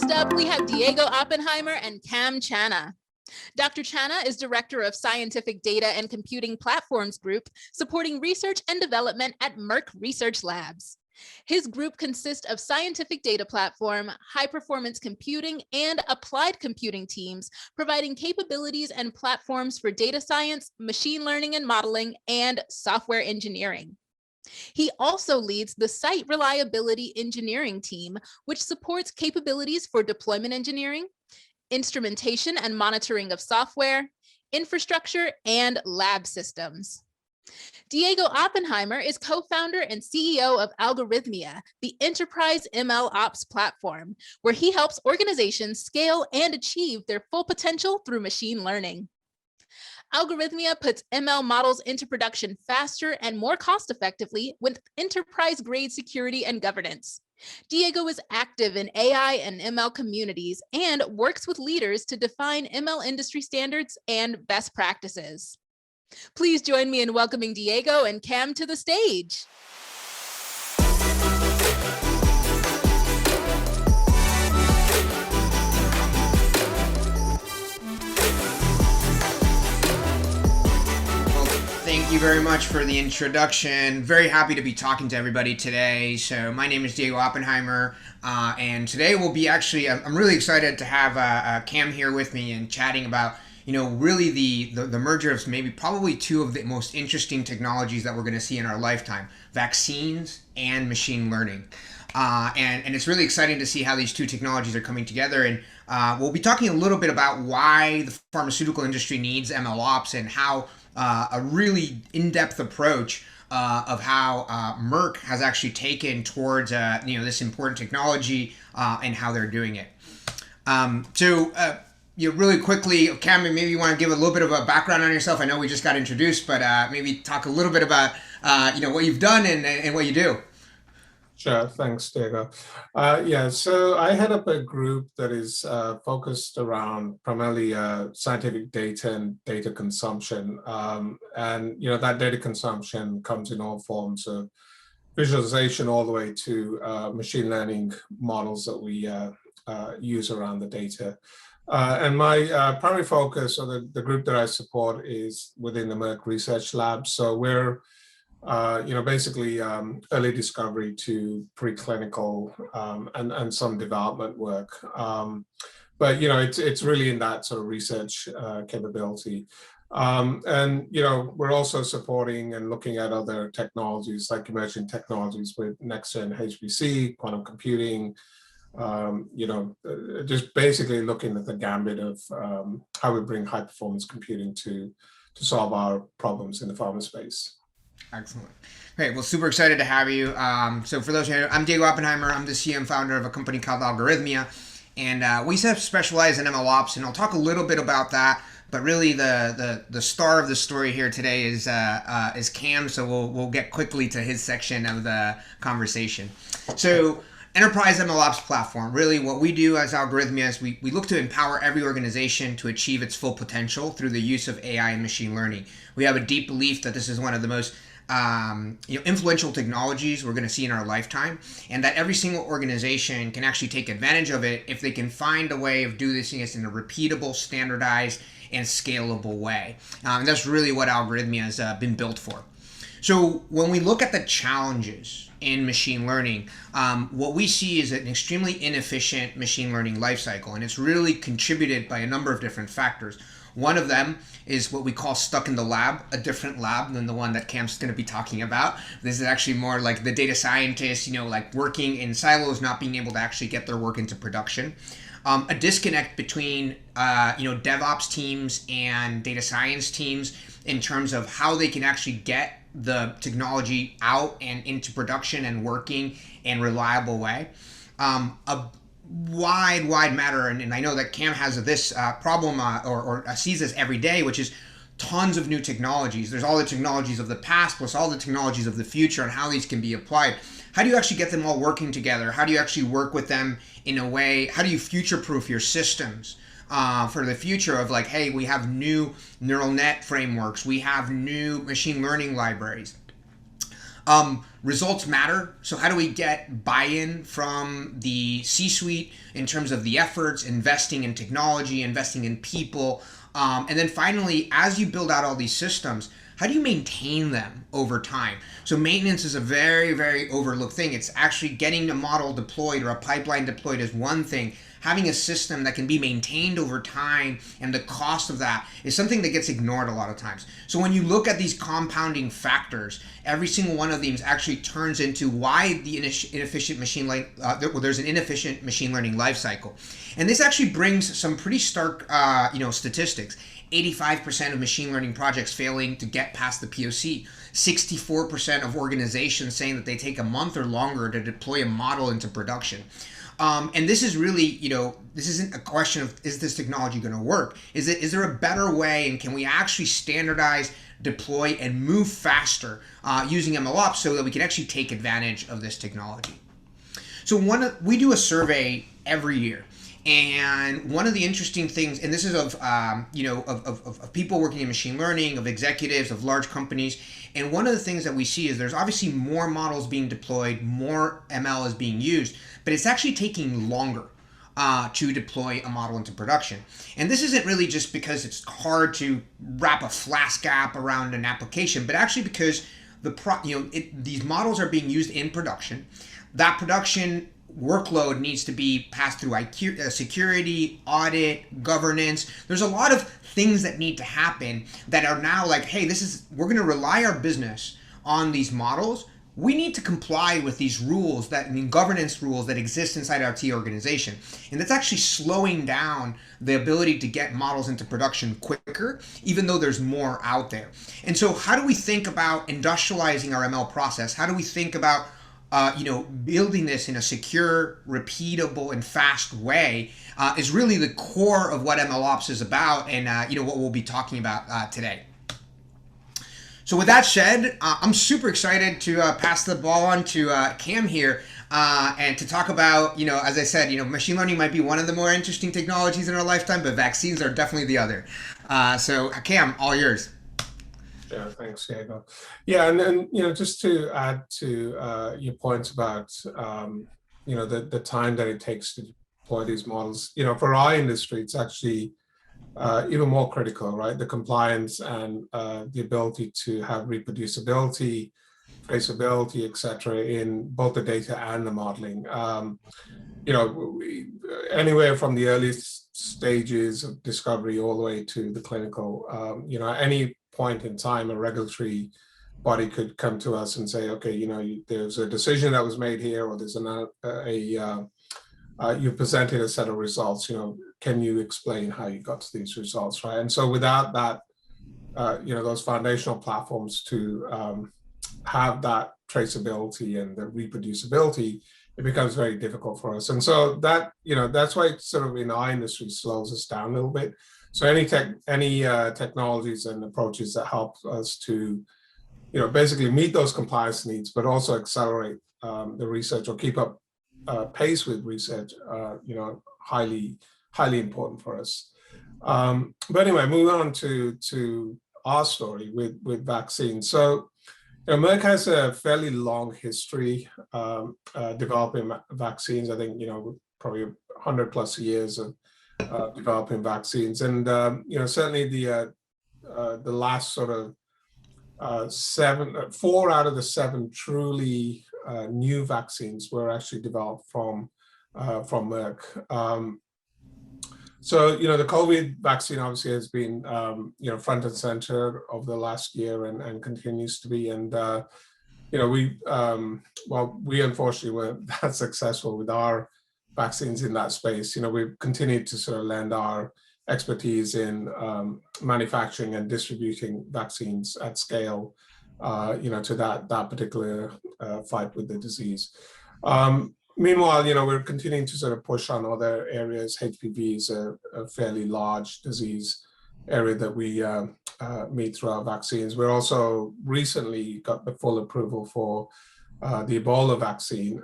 Next up, we have Diego Oppenheimer and Chana. Dr. Chana is Director of Scientific Data and Computing Platforms Group, supporting research and development at Merck Research Labs. His group consists of scientific data platform, high-performance computing, and applied computing teams, providing capabilities and platforms for data science, machine learning and modeling, and software engineering. He also leads the Site Reliability Engineering team, which supports capabilities for deployment engineering, instrumentation and monitoring of software, infrastructure, and lab systems. Diego Oppenheimer is co-founder and CEO of Algorithmia, the enterprise MLOps platform, where he helps organizations scale and achieve their full potential through machine learning. Algorithmia puts ML models into production faster and more cost-effectively with enterprise-grade security and governance. Diego is active in AI and ML communities and works with leaders to define ML industry standards and best practices. Please join me in welcoming Diego and Cam to the stage. Thank you very much for the introduction. Very happy to be talking to everybody today. So my name is Diego Oppenheimer, and today we'll be I'm really excited to have Cam here with me and chatting about, really the merger of probably two of the most interesting technologies that we're going to see in our lifetime: vaccines and machine learning. And it's really exciting to see how these two technologies are coming together. And we'll be talking a little bit about why the pharmaceutical industry needs MLOps and how a really in-depth approach of how Merck has actually taken towards this important technology and how they're doing it. Really quickly, Cam, maybe you want to give a little bit of a background on yourself. I know we just got introduced, but maybe talk a little bit about what you've done and what you do. Sure, thanks, Diego. So I head up a group that is focused around primarily scientific data and data consumption. And that data consumption comes in all forms of visualization all the way to machine learning models that we use around the data. And my primary focus, or the group that I support, is within the Merck Research Labs. So we're basically early discovery to preclinical and some development work. But it's really in that sort of research capability. And we're also supporting and looking at other technologies like emerging technologies with next-gen HPC, quantum computing. Just basically looking at the gambit of how we bring high-performance computing to solve our problems in the pharma space. Excellent. Great. Well, super excited to have you. So for those who know, I'm Diego Oppenheimer. I'm the CEO and founder of a company called Algorithmia. And we specialize in MLOps, and I'll talk a little bit about that. But really the star of the story here today is Cam, so we'll get quickly to his section of the conversation. So enterprise MLOps platform, really what we do as Algorithmia is we look to empower every organization to achieve its full potential through the use of AI and machine learning. We have a deep belief that this is one of the most influential technologies we're going to see in our lifetime, and that every single organization can actually take advantage of it if they can find a way of doing this in a repeatable, standardized, and scalable way. And that's really what Algorithmia has been built for. So when we look at the challenges in machine learning, what we see is an extremely inefficient machine learning lifecycle, and it's really contributed by a number of different factors. One of them is what we call stuck in the lab, a different lab than the one that Cam's going to be talking about. This is actually more like the data scientists, like working in silos, not being able to actually get their work into production. A disconnect between, DevOps teams and data science teams in terms of how they can actually get the technology out and into production and working in a reliable way. A wide matter, and I know that Cam has this problem or sees this every day, which is tons of new technologies. There's all the technologies of the past plus all the technologies of the future and how these can be applied. How do you actually get them all working together? How do you actually work with them in a way? How do you future-proof your systems for the future of like, hey, we have new neural net frameworks, we have new machine learning libraries. Results matter. So how do we get buy-in from the C-suite in terms of the efforts, investing in technology, investing in people, and then finally, as you build out all these systems, how do you maintain them over time? So maintenance is a very, very overlooked thing. It's actually getting a model deployed or a pipeline deployed is one thing. Having a system that can be maintained over time and the cost of that is something that gets ignored a lot of times. So when you look at these compounding factors, every single one of these actually turns into why the inefficient machine learning, there's an inefficient machine learning life cycle. And this actually brings some pretty stark statistics. 85% of machine learning projects failing to get past the POC. 64% of organizations saying that they take a month or longer to deploy a model into production. And this is really, this isn't a question of, is this technology going to work? Is there a better way, and can we actually standardize, deploy, and move faster using MLOps so that we can actually take advantage of this technology? So we do a survey every year. And one of the interesting things, and this is of people working in machine learning, of executives, of large companies, and one of the things that we see is there's obviously more models being deployed, more ML is being used, but it's actually taking longer to deploy a model into production. And this isn't really just because it's hard to wrap a Flask app around an application, but actually because these models are being used in production. That production workload needs to be passed through security, audit, governance. There's a lot of things that need to happen that are now like, hey, we're going to rely our business on these models. We need to comply with these rules governance rules that exist inside our T organization. And that's actually slowing down the ability to get models into production quicker, even though there's more out there. And so how do we think about industrializing our ML process? How do we think about building this in a secure, repeatable, and fast way is really the core of what MLOps is about, and what we'll be talking about today. So with that said, I'm super excited to pass the ball on to Cam here, and to talk about, as I said, machine learning might be one of the more interesting technologies in our lifetime, but vaccines are definitely the other. So Cam, all yours. Yeah, thanks, Diego. Yeah, and then just to add to your points about the time that it takes to deploy these models. For our industry, it's actually even more critical, right? The compliance and the ability to have reproducibility, traceability, etc., in both the data and the modeling. Anywhere from the earliest stages of discovery all the way to the clinical. Any point in time, a regulatory body could come to us and say, okay, there's a decision that was made here, or there's you presented a set of results. Can you explain how you got to these results, right? And so without that, those foundational platforms to have that traceability and the reproducibility, it becomes very difficult for us. And so that, that's why it sort of in our industry slows us down a little bit. So any technologies and approaches that help us to, basically meet those compliance needs, but also accelerate the research or keep up pace with research, highly important for us. But anyway, moving on to our story with vaccines. So Merck has a fairly long history developing vaccines. I think probably 100+ years of developing vaccines, and certainly the last sort of 4 out of the 7 truly new vaccines were actually developed from Merck. So the COVID vaccine obviously has been front and center over the last year and continues to be. And we unfortunately weren't that successful with our vaccines in that space. We've continued to sort of lend our expertise in manufacturing and distributing vaccines at scale, to that particular fight with the disease. Meanwhile, we're continuing to sort of push on other areas. HPV is a fairly large disease area that we meet through our vaccines. We're also recently got the full approval for the Ebola vaccine,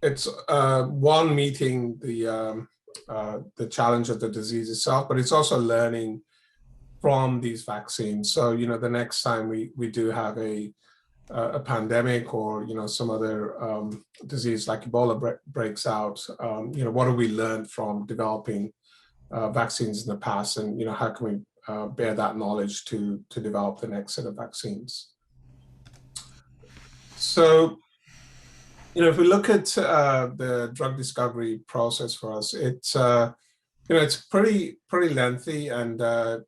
it's one, meeting the challenge of the disease itself, but it's also learning from these vaccines. So, the next time we do have a pandemic or, some other disease like Ebola breaks out, what have we learned from developing vaccines in the past, and, how can we bear that knowledge to develop the next set of vaccines? So, if we look at the drug discovery process for us, it's pretty lengthy and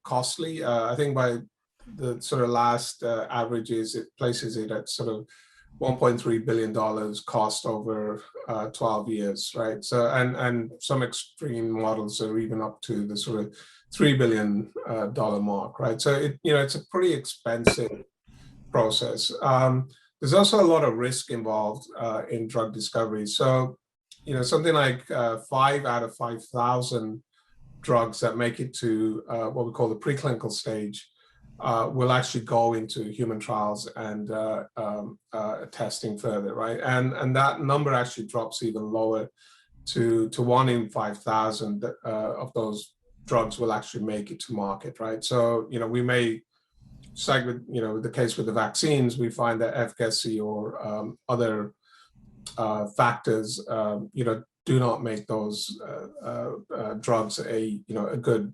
costly. I think by the sort of last averages, it places it at sort of $1.3 billion cost over 12 years, right? So, and some extreme models are even up to the sort of $3 billion mark, right? So it's a pretty expensive process. There's also a lot of risk involved in drug discovery. So, something like 5 out of 5,000 drugs that make it to what we call the preclinical stage will actually go into human trials and testing further, right? And that number actually drops even lower to 1 in 5,000 of those drugs will actually make it to market, right? So, we may, like with, the case with the vaccines, we find that efficacy or other factors, do not make those drugs a good.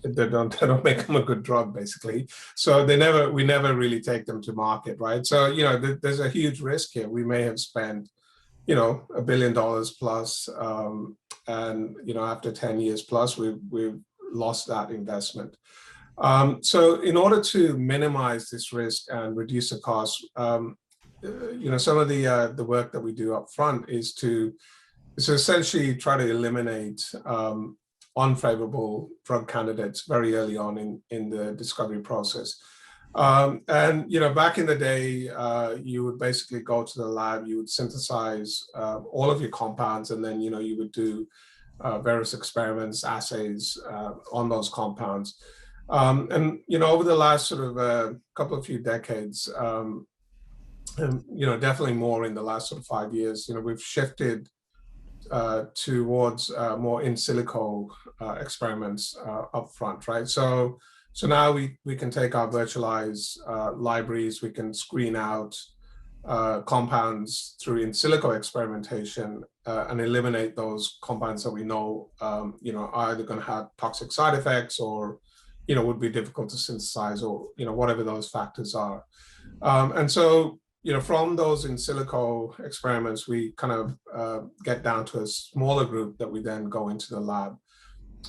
They don't make them a good drug, basically. So we never really take them to market, right? So there's a huge risk here. We may have spent $1 billion plus, and after 10 years plus, we've lost that investment. So in order to minimize this risk and reduce the cost, some of the work that we do up front is to essentially try to eliminate unfavorable drug candidates very early on in the discovery process. And back in the day, you would basically go to the lab, you would synthesize all of your compounds, and then you would do various experiments, assays on those compounds. And over the last sort of couple of few decades, definitely more in the last sort of 5 years, we've shifted towards more in silico experiments up front, right? So now we can take our virtualized libraries, we can screen out compounds through in silico experimentation and eliminate those compounds that we know, are either going to have toxic side effects or, would be difficult to synthesize, or, whatever those factors are. And so, from those in silico experiments, we kind of get down to a smaller group that we then go into the lab.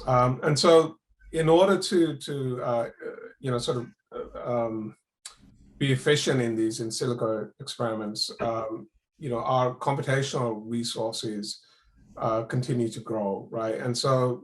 And so in order to sort of be efficient in these in silico experiments, our computational resources continue to grow, right? And so,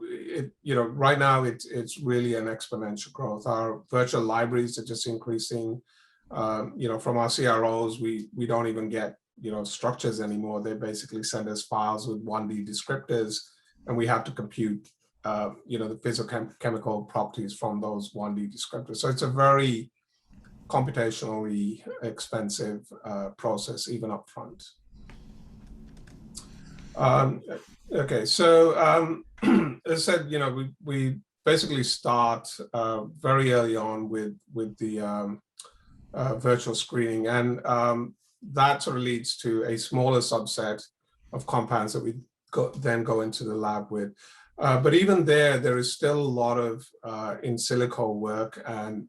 right now it's really an exponential growth. Our virtual libraries are just increasing. From our CROs, we don't even get, structures anymore. They basically send us files with 1D descriptors, and we have to compute, the physicochemical properties from those 1D descriptors. So it's a very computationally expensive process, even up front. Okay, so as I said, we basically start very early on with the virtual screening, and that sort of leads to a smaller subset of compounds that we then go into the lab with. But even there is still a lot of in silico work and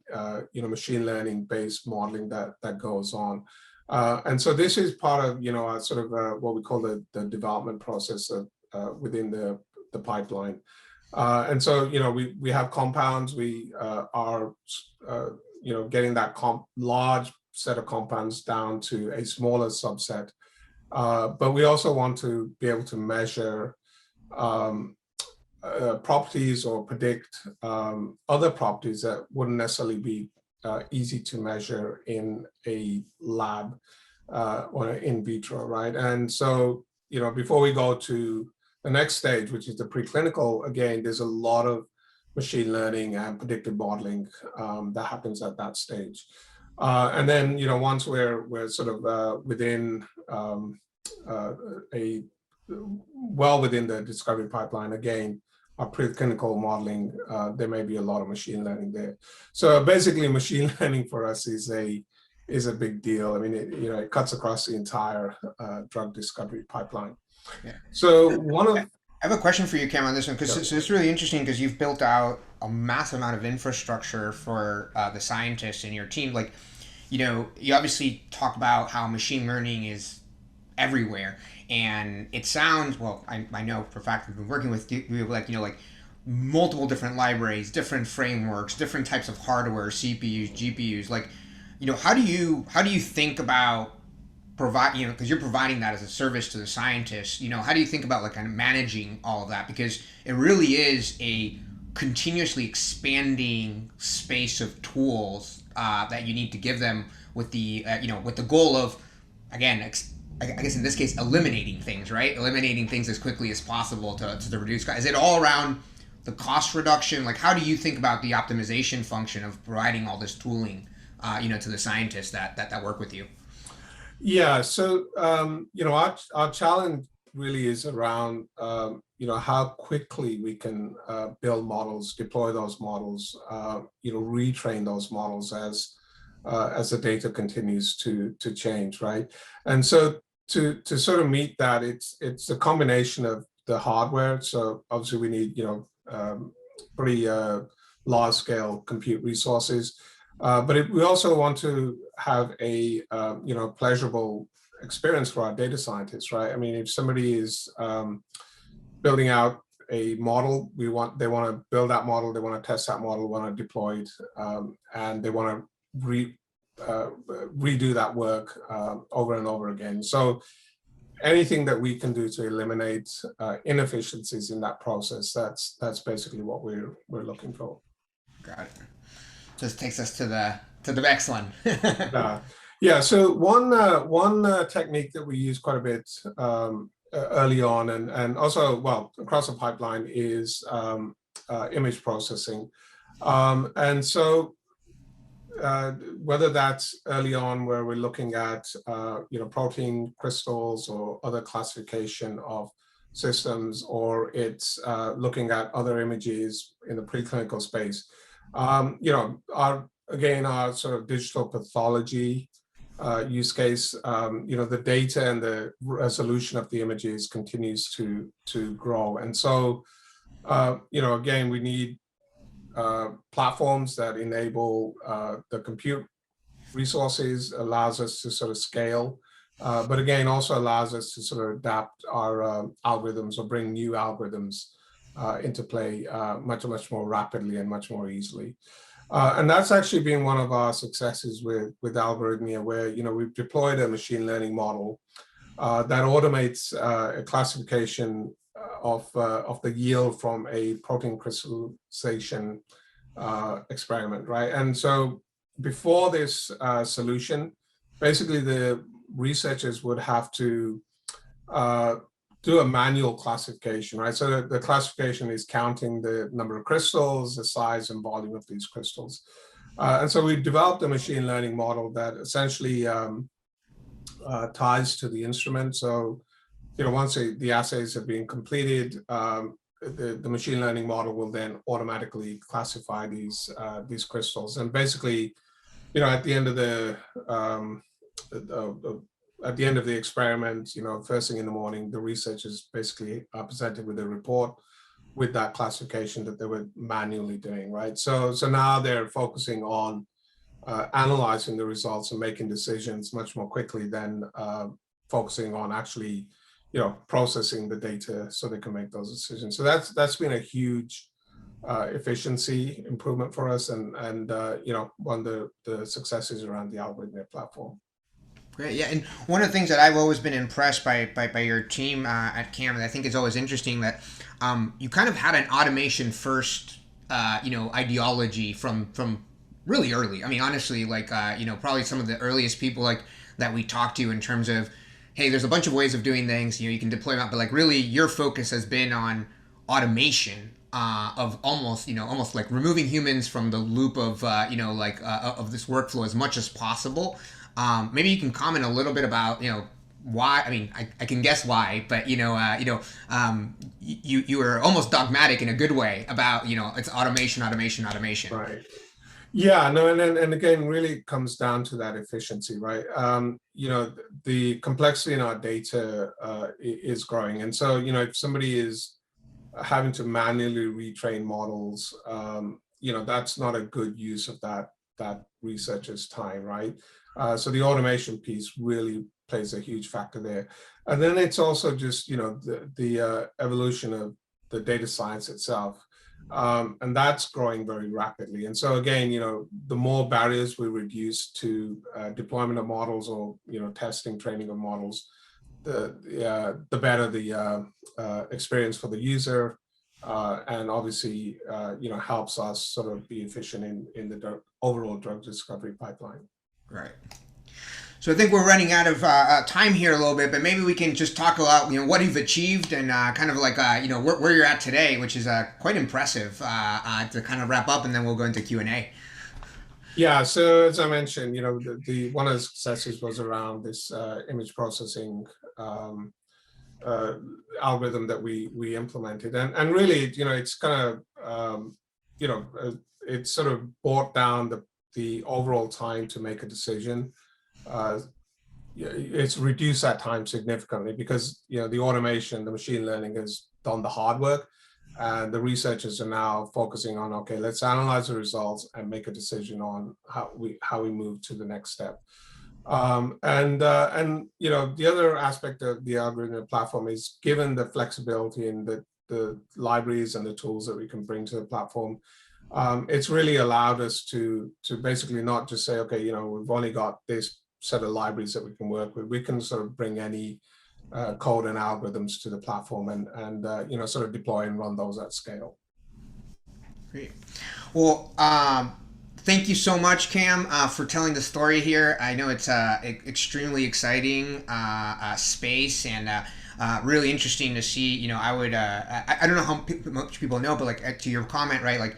machine learning based modeling that goes on. And so this is part of our sort of what we call the development process of, within the pipeline. And so we have compounds. We are getting that large set of compounds down to a smaller subset. But we also want to be able to measure properties or predict other properties that wouldn't necessarily be easy to measure in a lab or in vitro, right? And so, before we go to the next stage, which is the preclinical, again, there's a lot of machine learning and predictive modeling that happens at that stage. And then, once we're sort of within well within the discovery pipeline, again, our preclinical modeling, there may be a lot of machine learning there. So basically, machine learning for us is a big deal. I mean, it cuts across the entire drug discovery pipeline. Yeah. So I have a question for you, Cam, on this one, because so it's really interesting because you've built out a massive amount of infrastructure for the scientists in your team. Like, you obviously talk about how machine learning is everywhere, and it sounds, well, I know for a fact we've been working with you, like multiple different libraries, different frameworks, different types of hardware, CPUs, GPUs. Like, how do you think about provide, because you're providing that as a service to the scientists, how do you think about like kind of managing all of that? Because it really is a continuously expanding space of tools that you need to give them with the with the goal of, again, I guess in this case, eliminating things, right? Eliminating things as quickly as possible to reduce cost. Is it all around the cost reduction? Like, how do you think about the optimization function of providing all this tooling, to the scientists that work with you? Yeah, so our challenge really is around how quickly we can build models, deploy those models, retrain those models as the data continues to change, right? And so to sort of meet that, it's a combination of the hardware. So obviously we need pretty large scale compute resources. But we also want to have a pleasurable experience for our data scientists, right? I mean, if somebody is building out a model, they want to build that model, they want to test that model, want to deploy it, and they want to redo that work over and over again. So anything that we can do to eliminate inefficiencies in that process, that's basically what we're looking for. Got it. Just takes us to the next one. Yeah. So one technique that we use quite a bit early on, and also across the pipeline, is image processing. And so whether that's early on where we're looking at protein crystals or other classification of systems, or it's looking at other images in the preclinical space. Our sort of digital pathology use case, the data and the resolution of the images continues to grow. And so, again, we need platforms that enable the compute resources, allows us to sort of scale, but again, also allows us to sort of adapt our algorithms or bring new algorithms into play much more rapidly and much more easily. And that's actually been one of our successes with Algorithmia, where we've deployed a machine learning model that automates a classification of the yield from a protein crystallization experiment, right? And so before this solution, basically the researchers would have to do a manual classification, right? So the classification is counting the number of crystals, the size and volume of these crystals. And so we developed a machine learning model that essentially ties to the instrument. So, once the assays have been completed, the machine learning model will then automatically classify these crystals. And basically, at the end of the experiment, first thing in the morning, the researchers basically are presented with a report with that classification that they were manually doing, right? So now they're focusing on analyzing the results and making decisions much more quickly than focusing on actually, processing the data so they can make those decisions. So that's been a huge efficiency improvement for us, and one of the successes around the Algorithmia platform. Great, yeah, and one of the things that I've always been impressed by your team at CAM, and I think it's always interesting that you kind of had an automation first, ideology from really early. I mean, honestly, like probably some of the earliest people like that we talked to in terms of, hey, there's a bunch of ways of doing things. You can deploy them out, but like really, your focus has been on automation of almost like removing humans from the loop of of this workflow as much as possible. Maybe you can comment a little bit about why. I mean, I can guess why, but you were almost dogmatic in a good way about it's automation. Right. Yeah, no, and again, really comes down to that efficiency, right? The complexity in our data is growing, and so if somebody is having to manually retrain models, that's not a good use of that researcher's time, right? So the automation piece really plays a huge factor there, and then it's also just the evolution of the data science itself. And that's growing very rapidly. And so again, the more barriers we reduce to deployment of models or testing, training of models, the better the experience for the user, and obviously helps us sort of be efficient in the overall drug discovery pipeline. Right. So I think we're running out of time here a little bit, but maybe we can just talk about what you've achieved and kind of like where you're at today, which is quite impressive to kind of wrap up, and then we'll go into Q&A. Yeah. So as I mentioned, the one of the successes was around this image processing algorithm that we implemented, and really, it's kind of it sort of brought down the overall time to make a decision. It's reduced that time significantly because the automation, the machine learning has done the hard work, and the researchers are now focusing on, okay, let's analyze the results and make a decision on how we move to the next step. And the other aspect of the Algorithmia platform is, given the flexibility and the libraries and the tools that we can bring to the platform, it's really allowed us to basically not just say, okay, we've only got this set of libraries that we can work with. We can sort of bring any code and algorithms to the platform and sort of deploy and run those at scale. Great. Well, thank you so much, Cam, for telling the story here. I know it's extremely exciting space and really interesting to see. I don't know how much people know, but like to your comment, right? Like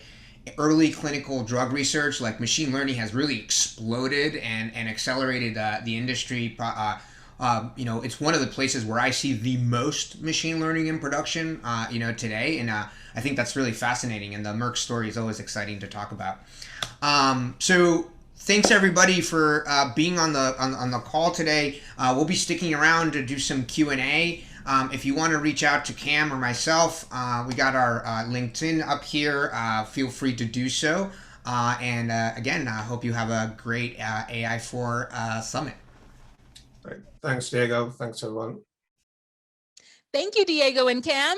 early clinical drug research, like machine learning has really exploded and accelerated the industry. It's one of the places where I see the most machine learning in production, today. And I think that's really fascinating. And the Merck story is always exciting to talk about. So thanks everybody for being on the call today. We'll be sticking around to do some Q&A. If you want to reach out to Cam or myself, we got our LinkedIn up here. Feel free to do so. And again, I hope you have a great AI4 Summit. Great. Thanks, Diego. Thanks, everyone. Thank you, Diego and Cam.